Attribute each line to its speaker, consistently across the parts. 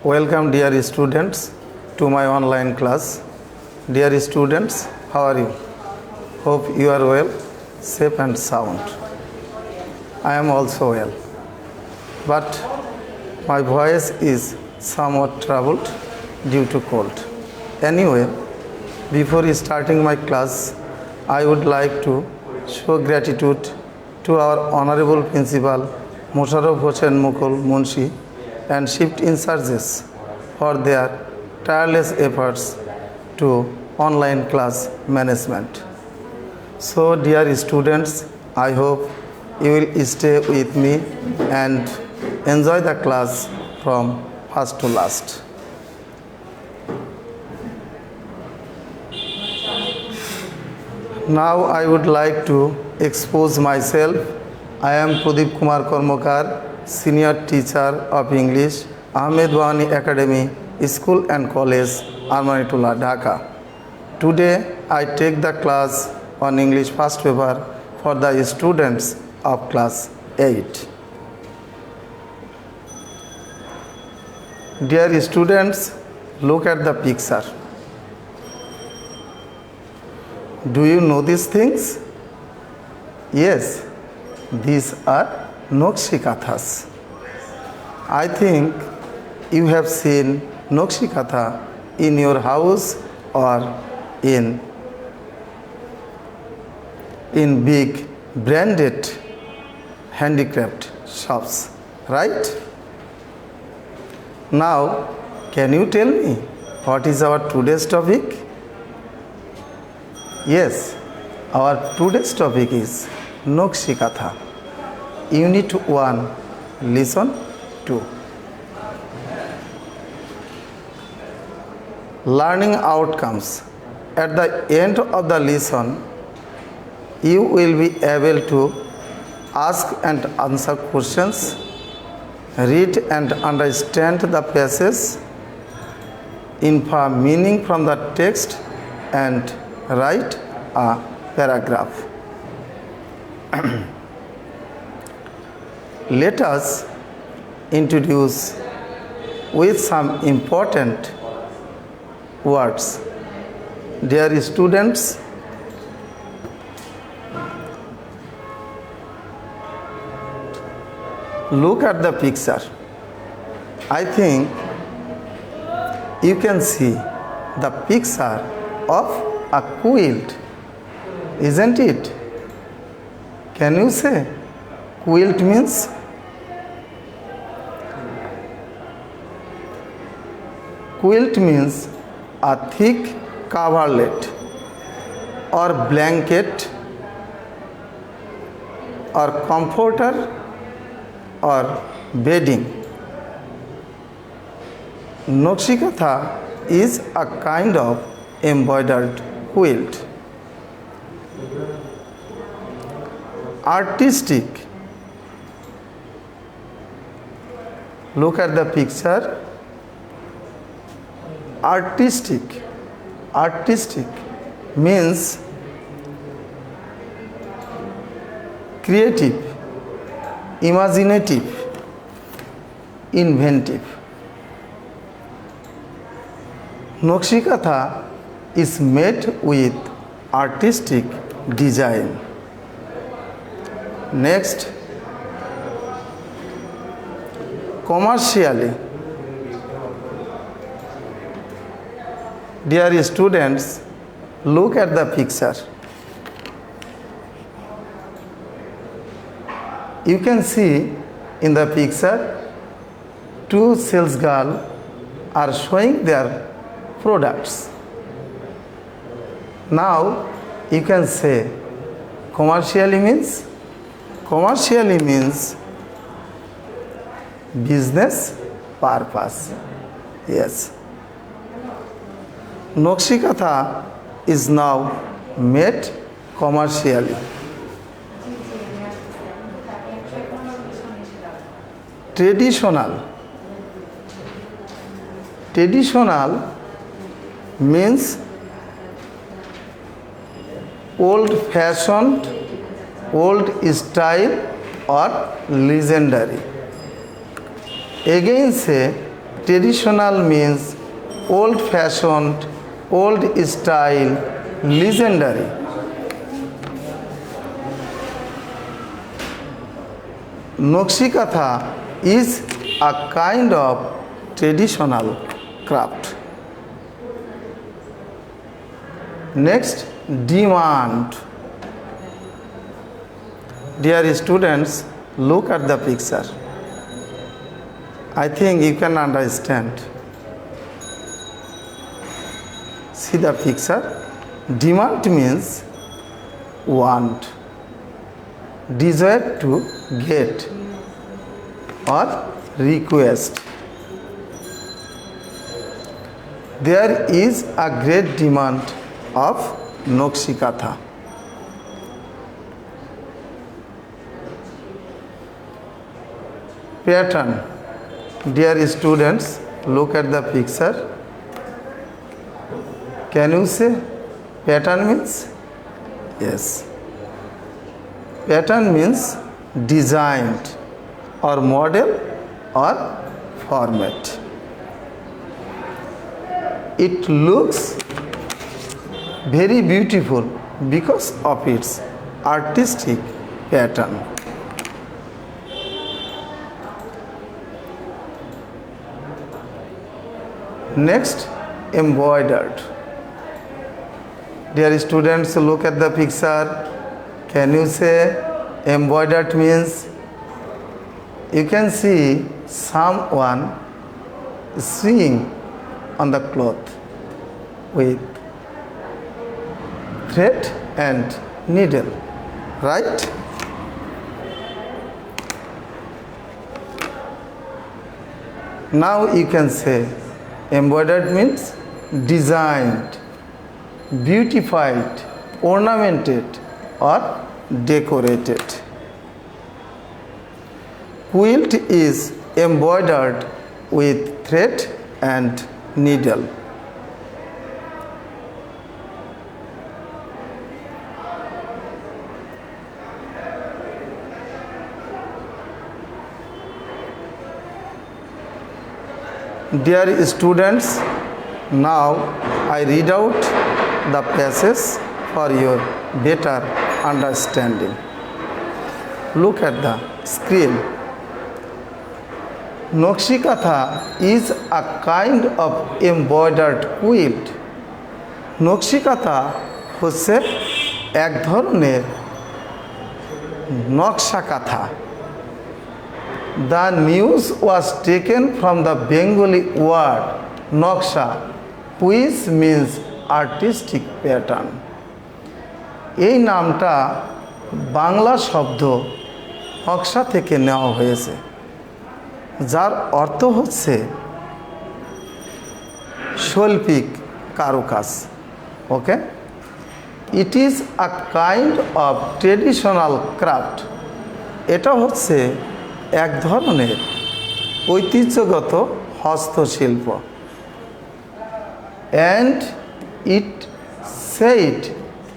Speaker 1: Welcome, dear students, to my online class. Dear students, how are you? Hope you are well, safe and sound. I am also well, but my voice is somewhat troubled due to cold. Anyway, before starting my class, I would like to show gratitude to our Honorable Principal Musharraf Hossain Mukul Munshi and shift in charges for their tireless efforts to online class management. So dear students, I hope you will stay with me and enjoy the class from first to last. Now I would like to expose myself. I am Pradeep Kumar Karmakar, Senior Teacher of English, Ahmed Wani Academy, School and College, Armanitullah, Dhaka. Today I take the class on English first paper for the students of class 8. Dear students, look at the picture. Do you know these things? Yes, these are Nokshikathas. I think you have seen Nokshikatha in your house or in big branded handicraft shops, right? Now, can you tell me what is our today's topic? Yes, our today's topic is Nokshikatha. Unit 1, Lesson 2. Learning outcomes. At the end of the lesson, you will be able to ask and answer questions, read and understand the passage, infer meaning from the text, and write a paragraph. Let us introduce with some important words. Dear students, look at the picture. I think you can see the picture of a quilt, isn't it? Can you say quilt means? Quilt means a thick coverlet or blanket or comforter or bedding. Nokshikatha is a kind of embroidered quilt. Artistic. Look at the picture. Artistic. Artistic means creative, imaginative, inventive. Nokshikatha is made with artistic design. Next, commercially. Dear students, look at the picture. You can see in the picture two sales girls are showing their products. Now you can say commercially means business purpose. Yes. Nokshikatha is now made commercially. Traditional. Traditional means old-fashioned, old style or legendary. Again say Traditional means old fashioned, old style, legendary. Nokshikatha is a kind of traditional craft. Next, demand. Dear students, look at the picture. I think you can understand. See the picture. Demand means want, desire to get or request. There is a great demand of Nokshikatha. Pattern. Dear students, look at the picture. Can you say pattern means? Yes. Pattern means designed or model or format. It looks very beautiful because of its artistic pattern. Next, embroidered. Dear students, look at the picture. Can you say embroidered means? You can see someone sewing on the cloth with thread and needle, right? Now you can say embroidered means designed, beautified, ornamented or decorated. Quilt is embroidered with thread and needle. Dear students, now I read out the passage for your better understanding. Look at the screen. Nokshikatha is a kind of embroidered quilt. Nokshikatha হচ্ছে এক ধরনের নকশা কাঁথা। The news was taken from the Bengali word noksha, which means artistic pattern. এই নামটা বাংলা শব্দ নকশা থেকে নেওয়া হয়েছে, যার অর্থ হচ্ছে শৈল্পিক কারুকাজ। Okay, it is a kind of traditional craft. এটা হচ্ছে এক ধরনের ঐতিহ্যগত হস্তশিল্প। And it said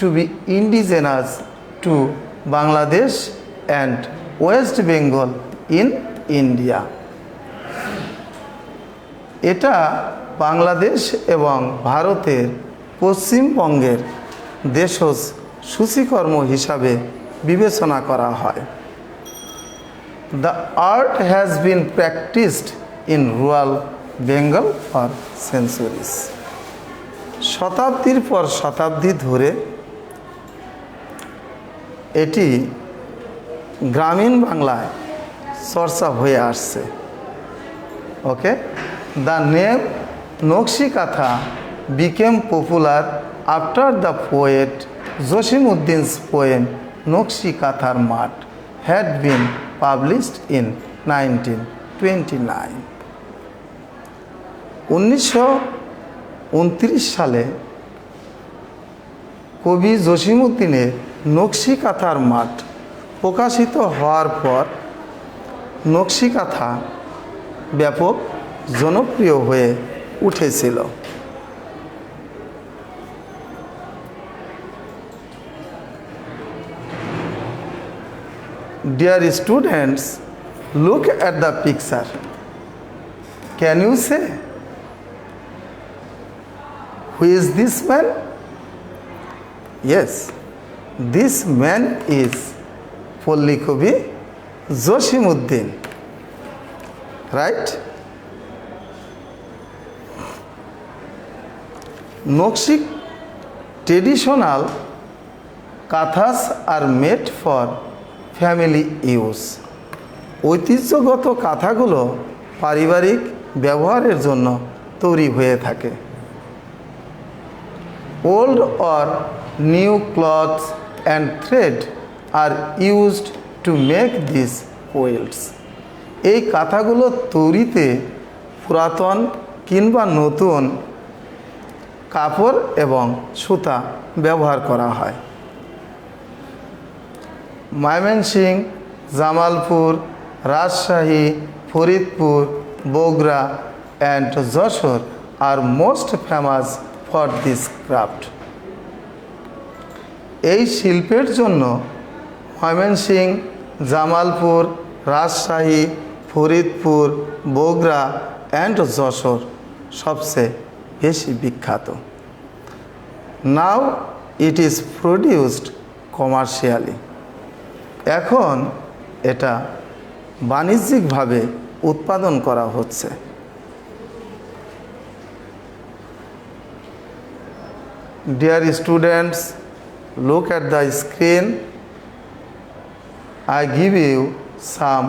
Speaker 1: to be indigenous to Bangladesh and West Bengal in India. এটা বাংলাদেশ এবং ভারতের পশ্চিমবঙ্গের দেশজ সূচিকর্ম হিসাবে বিবেচনা করা হয়। The art has been practiced in rural Bengal for centuries. শতাব্দীর পর শতাব্দী ধরে এটি গ্রামীণ বাংলায় চর্চা হয়ে আসছে। ওকে, the name Nokshikatha became popular after the poet Josimuddin's poem Nokshikathar Mat had been published in 1929. 1929 সালে কবি জসিমউদ্দিনের নকশিকাথার মাঠ প্রকাশিত হওয়ার পর নকশিকাথা ব্যাপক জনপ্রিয় হয়ে উঠেছিল। Dear students, look at the picture. Can you say? Who is this man? Yes, this man is Polli Kobi Joshimuddin. Right? Nokshi traditional kathas are made for family use. ঐতিহ্যগত কাঁথাগুলো পারিবারিক ব্যবহারের জন্য তৈরি হয়ে থাকে। Old or new cloths and thread are used to make these quilts. এই কাঁথাগুলো তৈরিতে পুরাতন কিংবা নতুন কাপড় এবং সুতা ব্যবহার করা হয়। Mymensingh, Jamalpur, Rajshahi, Faridpur, Bogura and Jessore are most famous for this craft. এই শিল্পের জন্য ময়মনসিংহ, জামালপুর, রাজশাহী, ফরিদপুর, বগুড়া and যশোর সবচেয়ে বেশি বিখ্যাত। Now it is produced commercially. এখন এটা বাণিজ্যিকভাবে উৎপাদন করা হচ্ছে। Dear students, look at the screen. I give you some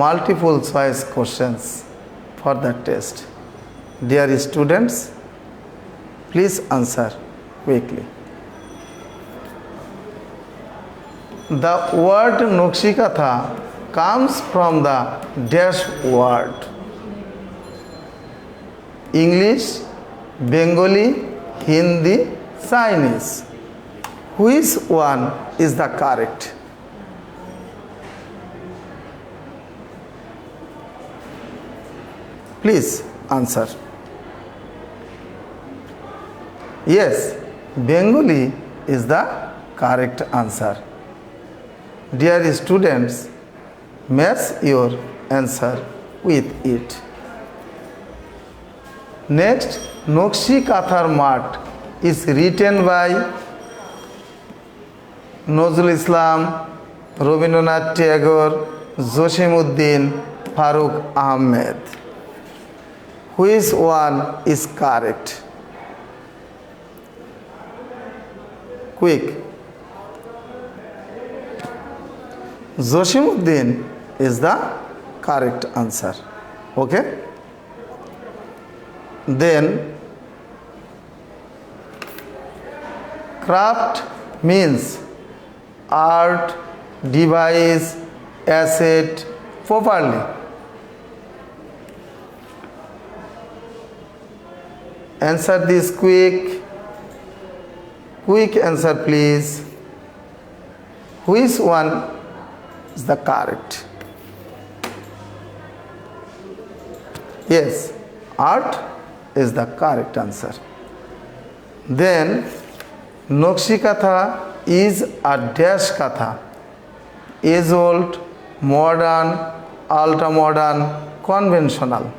Speaker 1: multiple choice questions for the test. Dear students, please answer quickly. The word Nokshikatha comes from the dash word. English, Bengali, Hindi, Chinese. Which one is the correct? Please answer. Yes, Bengali is the correct answer. Dear students, match your answer with it. Next, Nokshikathar Mat is written by Nazrul Islam, Rabindranath Tagore, Joshimuddin, Farooq Ahmed. Which one is correct? Quick. Joshimuddin is the correct answer. Okay? Then craft means art, device, asset, properly. Answer this quick. Quick answer please. Which one is the correct? Yes, art is the correct answer. Then Nokshikatha is a dash katha. Age old, modern, ultra modern, conventional.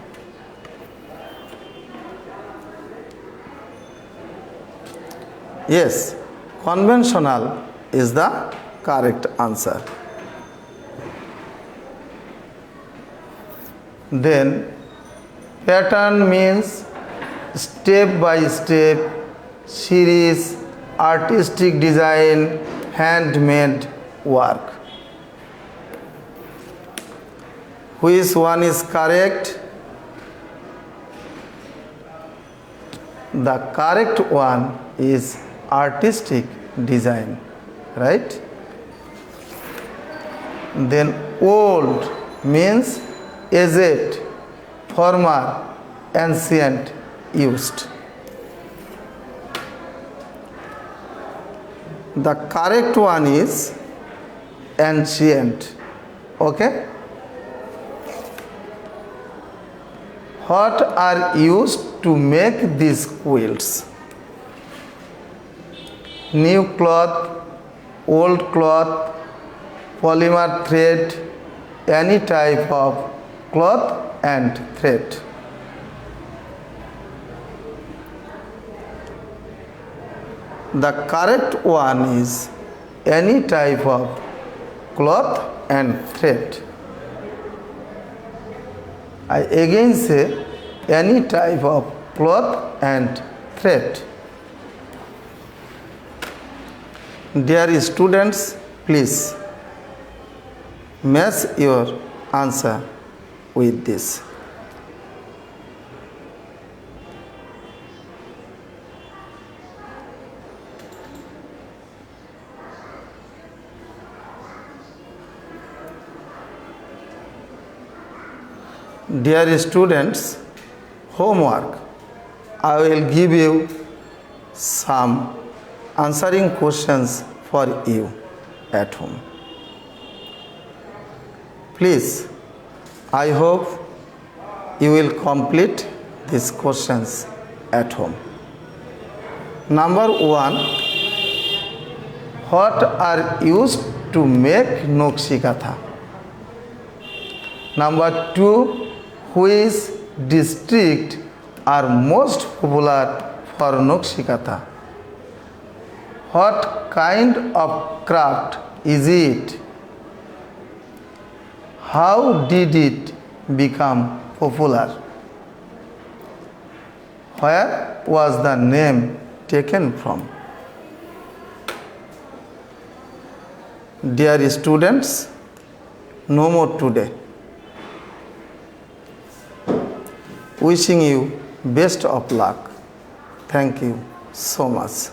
Speaker 1: Yes, conventional is the correct answer. Then pattern means step by step, series, artistic design, handmade work. Which one is correct? The correct one is artistic design, right? Then old means aged, former, ancient, used. The correct one is ancient. Okay? What are used to make these quilts? New cloth, old cloth, polymer thread, any type of cloth and thread. The correct one is any type of cloth and thread. I again say any type of cloth and thread. Dear students, please match your answer with this. Dear students, homework. I will give you some answering questions for you at home. Please, I hope you will complete these questions at home. Number 1, what are used to make Nokshi Katha? Number 2, which district are most popular for Nokshi Katha? What kind of craft is it? How did it become popular? Where was the name taken from? Dear students, no more today. Wishing you best of luck. Thank you so much.